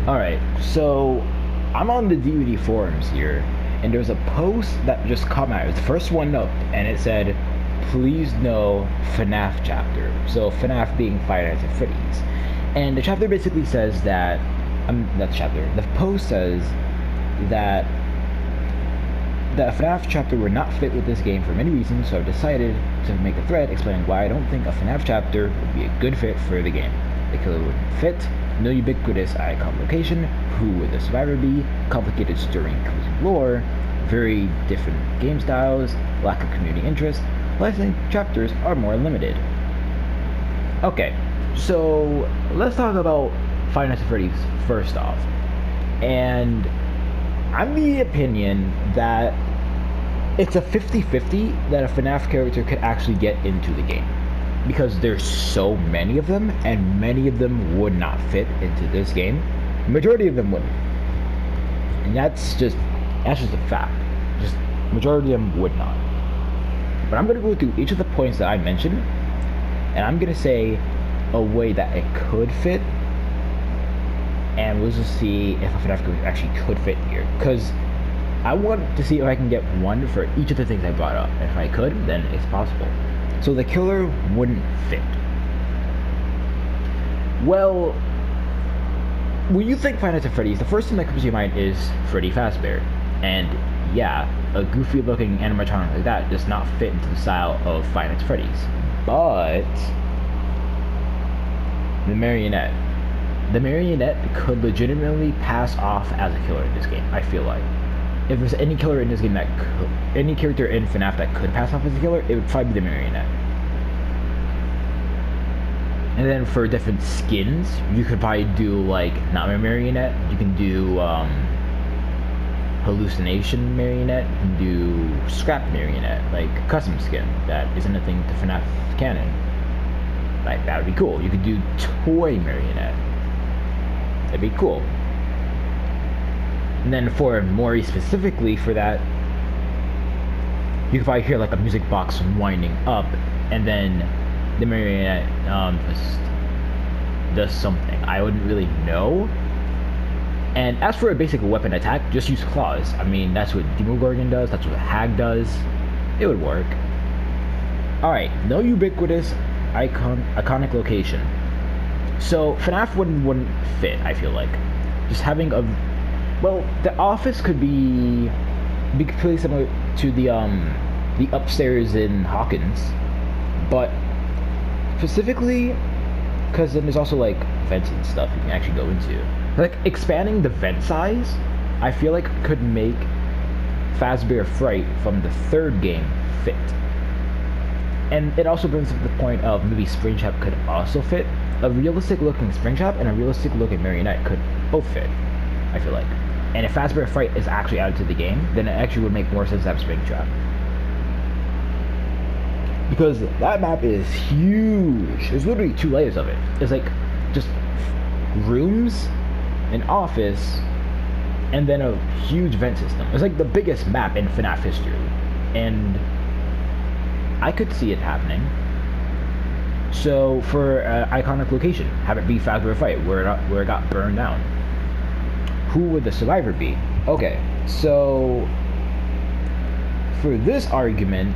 Alright, so I'm on the DVD forums here, and there's a post that just come out. It was the first one up, and it said, please no FNAF chapter. So FNAF being Five Nights at Freddy's. And the chapter basically says that, not the chapter, the post says that the FNAF chapter would not fit with this game for many reasons, so I've decided to make a thread explaining why I don't think a FNAF chapter would be a good fit for the game. The killer wouldn't fit, no ubiquitous icon location, who would the survivor be, complicated story and confusing lore, very different game styles, lack of community interest, licensing chapters are more limited. Okay, so let's talk about Five Nights at Freddy's first off. And I'm the opinion that it's a 50-50 that a FNAF character could actually get into the game. Because there's so many of them, and many of them would not fit into this game. The majority of them wouldn't. And that's just a fact. Just majority of them would not. But I'm gonna go through each of the points that I mentioned, and I'm gonna say a way that it could fit, and we'll just see if a FNAF character actually could fit here. Because I want to see if I can get one for each of the things I brought up. And if I could, then it's possible. So the killer wouldn't fit. Well, when you think Five Nights at Freddy's, the first thing that comes to your mind is Freddy Fazbear. And yeah, a goofy looking animatronic like that does not fit into the style of Five Nights at Freddy's. But the marionette. The marionette could legitimately pass off as a killer in this game, I feel like. If there's any killer in this game that could, any character in FNAF that could pass off as a killer, it would probably be the marionette. And then for different skins, you could probably do like not a marionette. You can do hallucination marionette. You can do scrap marionette, like custom skin that isn't a thing to FNAF canon. Like that would be cool. You could do toy marionette. That'd be cool. And then for Mori specifically for that, you can probably hear like a music box winding up, and then the marionette does something. I wouldn't really know. And as for a basic weapon attack, just use claws. I mean, that's what Demogorgon does, that's what Hag does. It would work. Alright, no ubiquitous iconic location. So FNAF wouldn't fit, I feel like. Just having a... Well, the office could be completely similar to the upstairs in Hawkins, but specifically because then there's also like vents and stuff you can actually go into. Like expanding the vent size, I feel like could make Fazbear Fright from the third game fit. And it also brings up the point of maybe Springtrap could also fit. A realistic looking Springtrap and a realistic looking Marionette could both fit, I feel like. And if Fazbear Fright is actually added to the game, then it actually would make more sense to have Springtrap. Because that map is huge. There's literally 2 layers of it. It's like just rooms, an office, and then a huge vent system. It's like the biggest map in FNAF history. And I could see it happening. So for iconic location, have it be Fazbear Fright, where it got burned down. Who would the survivor be? Okay, so for this argument,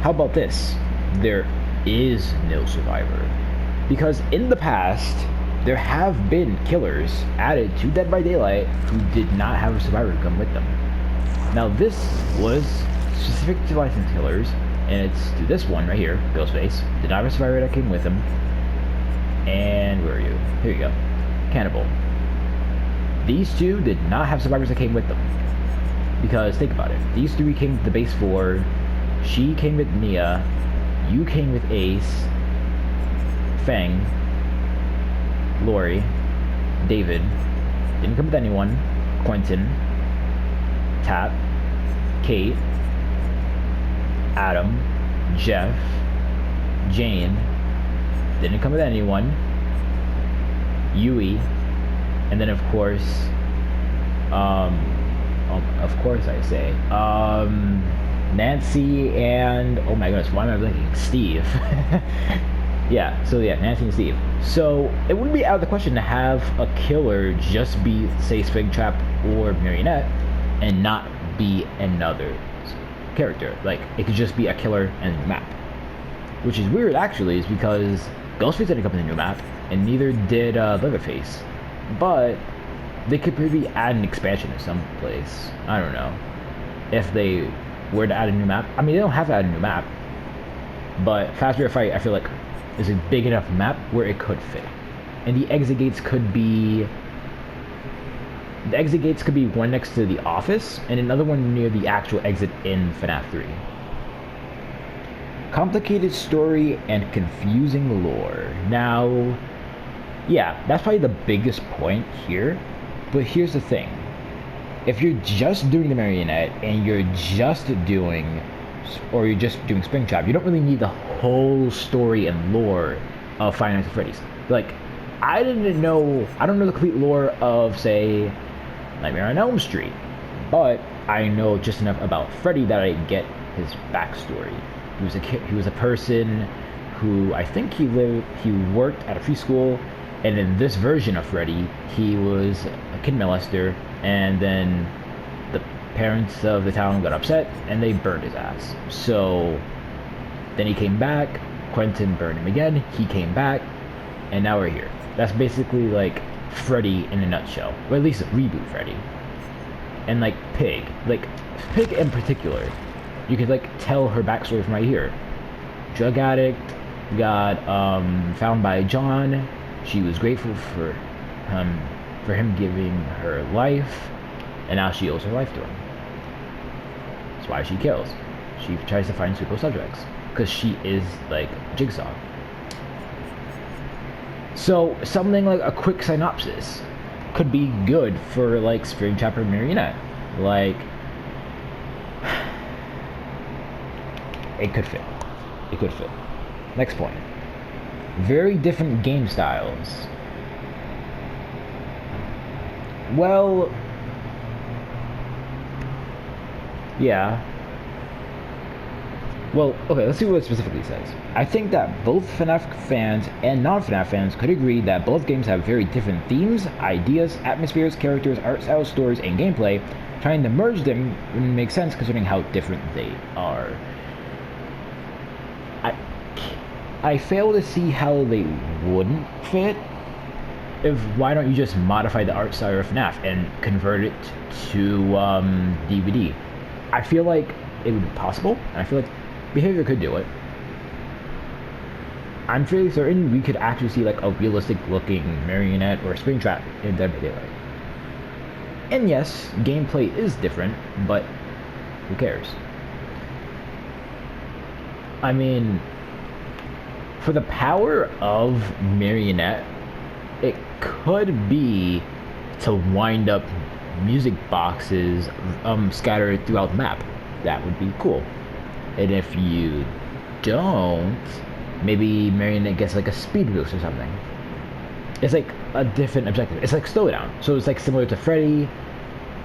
how about this? There is no survivor. Because in the past, there have been killers added to Dead by Daylight who did not have a survivor come with them. Now this was specific to licensed killers, and it's to this one right here, Ghostface. Did not have a survivor that came with him. And where are you? Here you go. Cannibal. These 2 did not have survivors that came with them. Because think about it. These 3 came with the base 4. She came with Nia. You came with Ace. Fang. Lori. David. Didn't come with anyone. Quentin. Tap. Kate. Adam. Jeff. Jane. Didn't come with anyone. Yui. And then of course, I say, Nancy and, oh my goodness, why am I blinking? Steve. Yeah, so yeah, Nancy and Steve. So it wouldn't be out of the question to have a killer just be, say, Springtrap or Marionette, and not be another character. Like, it could just be a killer and a map. Which is weird, actually, is because Ghostface didn't come in the new map, and neither did Leatherface. But they could maybe add an expansion in some place. I don't know. If they were to add a new map. I mean, they don't have to add a new map. But Fazbear Fright, I feel like, is a big enough map where it could fit. And the exit gates could be... The exit gates could be one next to the office, and another one near the actual exit in FNAF 3. Complicated story and confusing lore. Now, yeah, that's probably the biggest point here. But here's the thing. If you're just doing the Marionette, and you're just doing... or you're just doing Springtrap, you don't really need the whole story and lore of Five Nights at Freddy's. Like, I don't know the complete lore of, say, Nightmare on Elm Street, but I know just enough about Freddy that I get his backstory. He was a person who, I think he worked at a preschool, and in this version of Freddy, he was a kid molester, and then the parents of the town got upset, and they burned his ass. So, then he came back, Quentin burned him again, he came back, and now we're here. That's basically, like, Freddy in a nutshell. Or at least reboot Freddy. And, like, Pig in particular. You could, like, tell her backstory from right here. Drug addict, got, found by John. She was grateful for him giving her life, and now she owes her life to him. That's why she kills. She tries to find suitable subjects, because she is, like, Jigsaw. So, something like a quick synopsis could be good for, like, Springtrap or Marionette. Like, it could fit. It could fit. Next point. Very different game styles. Well, yeah. Well, okay, let's see what it specifically says. I think that both FNAF fans and non-FNAF fans could agree that both games have very different themes, ideas, atmospheres, characters, art styles, stories, and gameplay. Trying to merge them makes sense considering how different they are. I fail to see how they wouldn't fit. Why don't you just modify the art style of FNAF and convert it to DVD? I feel like it would be possible, and I feel like Behavior could do it. I'm fairly certain we could actually see like a realistic looking Marionette or Springtrap in Dead by Daylight. And yes, gameplay is different, but who cares? I mean, for the power of Marionette, it could be to wind up music boxes scattered throughout the map. That would be cool. And if you don't, maybe Marionette gets like a speed boost or something. It's like a different objective. It's like slowdown. So it's like similar to Freddy,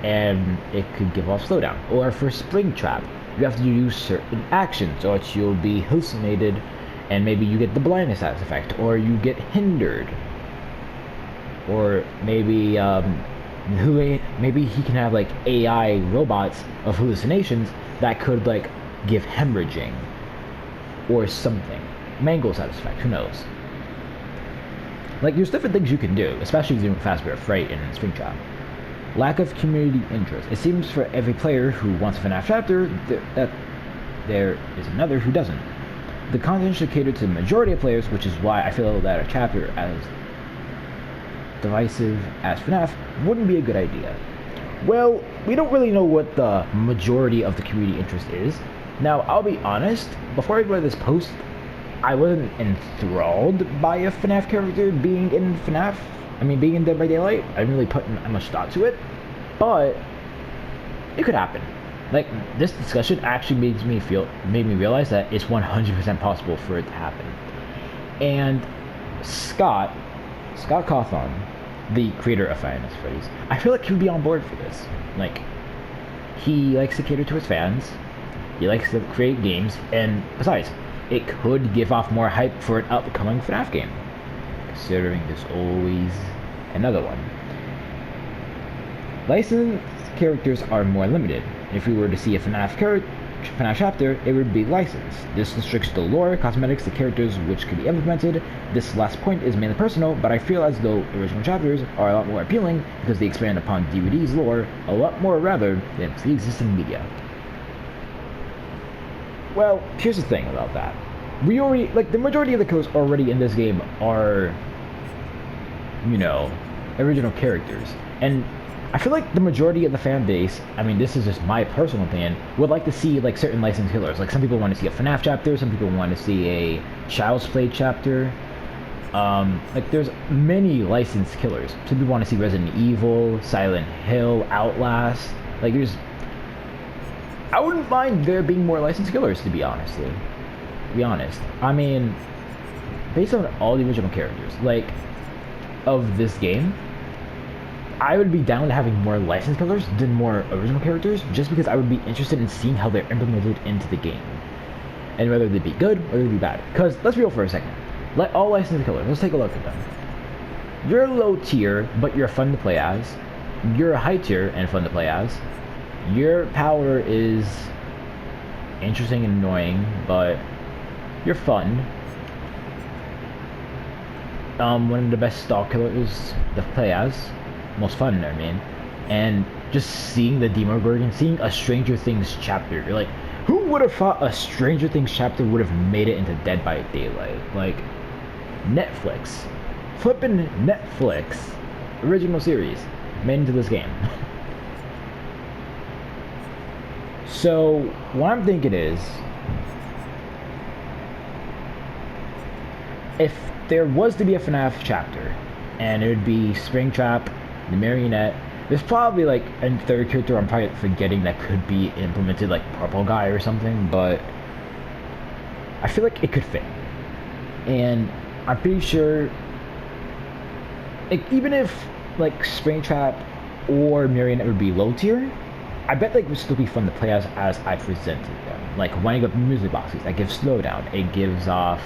and it could give off slowdown. Or for Springtrap, you have to use certain actions, or else you'll be hallucinated, and maybe you get the blindness effect, or you get hindered. Or maybe maybe he can have like AI robots of hallucinations that could like give hemorrhaging or something. Mango side effect, who knows? Like, there's different things you can do, especially doing Fazbear Fright and Springtrap. Lack of community interest. It seems for every player who wants a FNAF chapter, that there is another who doesn't. The content should cater to the majority of players, which is why I feel that a chapter as divisive as FNAF wouldn't be a good idea. Well, we don't really know what the majority of the community interest is. Now, I'll be honest, before I read this post, I wasn't enthralled by a FNAF character being in FNAF. I mean, being in Dead by Daylight. I didn't really put much thought to it, but it could happen. Like, this discussion actually made me realize that it's 100% possible for it to happen. And Scott Cawthon, the creator of Five Nights at Freddy's, I feel like he would be on board for this. Like, he likes to cater to his fans, he likes to create games, and besides, it could give off more hype for an upcoming FNAF game. considering there's always another one. Licensed characters are more limited. If we were to see a FNAF chapter, it would be licensed. This restricts the lore, cosmetics, the characters which could be implemented. This last point is mainly personal, but I feel as though original chapters are a lot more appealing because they expand upon DVD's lore a lot more rather than pre-existing media. Well, here's the thing about that. We already, like, the majority of the killers already in this game are, you know, original characters. And I feel like the majority of the fan base, I mean, this is just my personal opinion, would like to see, like, certain licensed killers. Like, some people want to see a FNAF chapter, some people want to see a Child's Play chapter. Like, there's many licensed killers. Some people want to see Resident Evil, Silent Hill, Outlast. Like, I wouldn't mind there being more licensed killers, to be honest. I mean, based on all the original characters, like, of this game, I would be down to having more licensed killers than more original characters, just because I would be interested in seeing how they're implemented into the game. And whether they be good or they be bad. Because, let's be real for a second. All licensed killers, let's take a look at them. You're low tier, but you're fun to play as. You're high tier and fun to play as. Your power is interesting and annoying, but you're fun. One of the best stalk killers to play as. Most fun, I mean. And just seeing the Demogorgon, seeing a Stranger Things chapter, you're like, who would have thought a Stranger Things chapter would have made it into Dead by Daylight? Like, Netflix. Flippin' Netflix. Original series. Made into this game. So, what I'm thinking is, if there was to be a FNAF chapter, and it would be Springtrap, the Marionette, there's probably like a third character I'm probably forgetting that could be implemented, like Purple Guy or something, but I feel like it could fit. And I'm pretty sure, like, even if like Springtrap or Marionette would be low tier, I bet like it would still be fun to play as I presented them. Like winding up music boxes, that gives slowdown. It gives off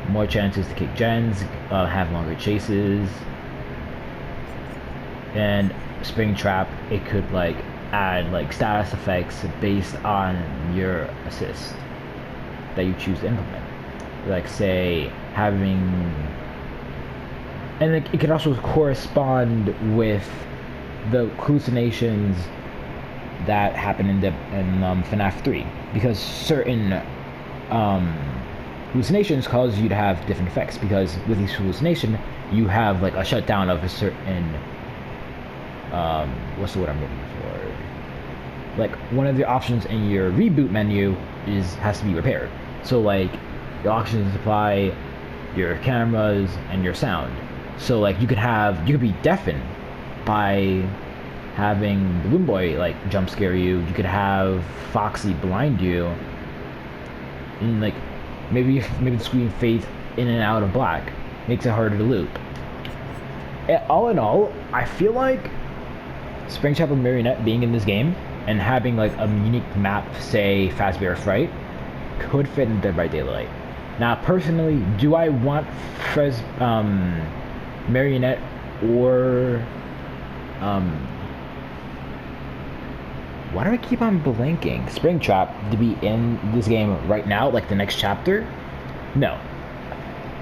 more chances to kick gens, have longer chases. And Springtrap, it could like add like status effects based on your assist that you choose to implement. Like say having, and it could also correspond with the hallucinations that happen in FNAF 3, because certain hallucinations cause you to have different effects, because with each hallucination you have like a shutdown of a certain what's the word I'm looking for, like one of the options in your reboot menu has to be repaired. So like the oxygen supply, your cameras, and your sound. So like you could be deafened by having the Boom Boy like jump scare you. You could have Foxy blind you, and like maybe the screen fades in and out of black, makes it harder to loop. All in all, I feel like Springtrap and Marionette being in this game and having like a unique map, say Fazbear Fright, could fit in Dead by Daylight. Now, personally, do I want Marionette or why do I keep on blanking? Springtrap to be in this game right now, like the next chapter? No.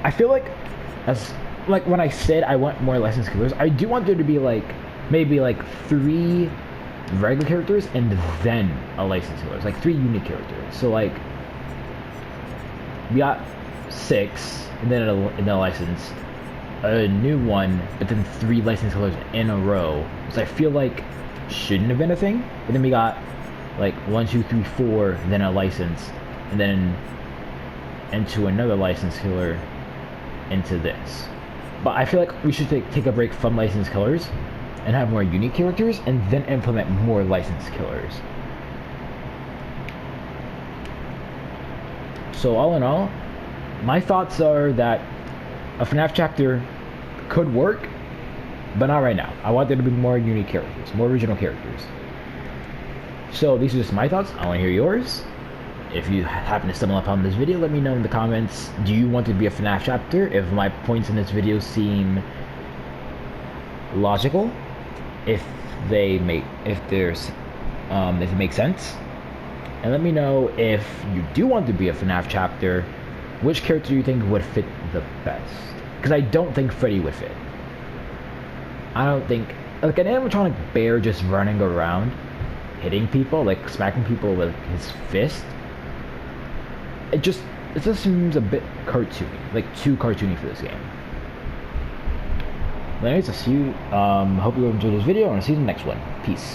I feel like, when I said I want more licensed killers, I do want there to be like maybe like 3 regular characters and then a licensed killer, like 3 unique characters. So like we got 6 and then a license, a new one, but then 3 licensed killers in a row. So I feel like shouldn't have been a thing. But then we got like 1, 2, 3, 4, then a license, and then into another licensed killer, into this. But I feel like we should take a break from licensed killers and have more unique characters, and then implement more licensed killers. So all in all, my thoughts are that a FNAF chapter could work, but not right now. I want there to be more unique characters, more original characters. So these are just my thoughts. I want to hear yours. if you happen to stumble upon this video, let me know in the comments. Do you want to be a FNAF chapter? If my points in this video seem logical, if it makes sense, and let me know if you do want to be a FNAF chapter, which character do you think would fit the best? Because I don't think Freddy would fit. I don't think, like, an animatronic bear just running around hitting people, like smacking people with his fist, it just seems a bit cartoony, like too cartoony for this game. But anyways, I'll see you. Hope you enjoyed this video, and I'll see you in the next one. Peace.